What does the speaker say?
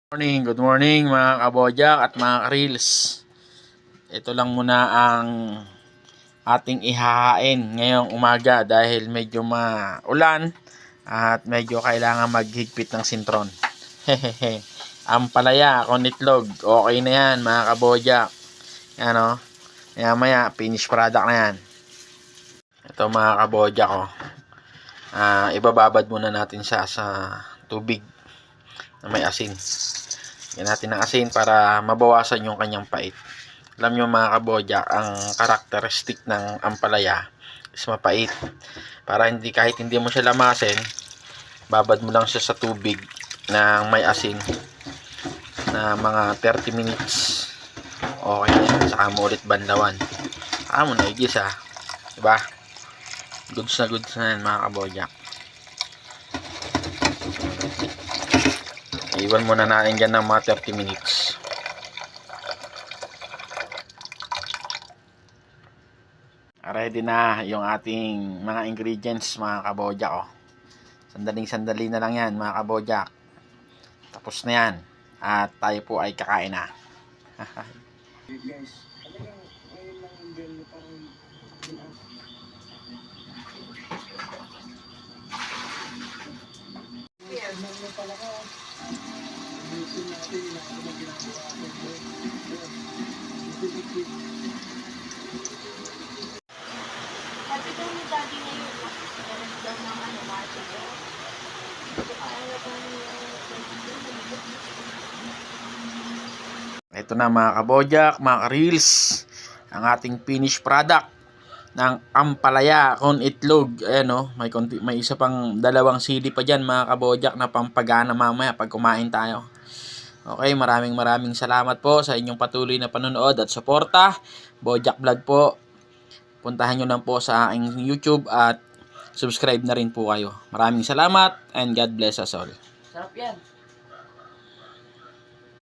Good morning mga kabojak at mga reels. Ito lang muna ang ating ihahain ngayong umaga dahil medyo maulan at medyo kailangan maghigpit ng sintron. Hehehe. Ang palaya, kung itlog, okay na yan mga kabojak. Yan o. Maya finished product na yan. Ito mga kabojak o. Ibababad muna natin siya sa tubig na may asin. Yan natin ng asin para mabawasan yung kanyang pait. Alam nyo mga kabojak, ang karakteristik ng ampalaya is mapait. Para kahit hindi mo siya lamasin, babad mo lang siya sa tubig na may asin na mga 30 minutes. Okay na yan. Saka mo ulit banlawan. Saka mo na igisa. Diba? Goods na yan mga kabojak. Iwan muna natin dyan ng mga 30 minutes. Ready na yung ating mga ingredients mga kabojak. Sandaling-sandali na lang yan mga kabojak. Tapos na yan. At tayo po ay kakain na. Sabi daw ni Daddy ngayon, meron daw ng market. Ito na mga kabojak, mga reels, ang ating finished product ng ampalaya con itlog. Ayan o, may isa pang dalawang sili pa dyan mga kabojak na pampagana mamaya pag kumain tayo. Okay, maraming salamat po sa inyong patuloy na panonood at suporta. Bojack Vlog po. Puntahan nyo lang po sa aking YouTube at subscribe na rin po kayo. Maraming salamat and God bless us all. Sarap yan.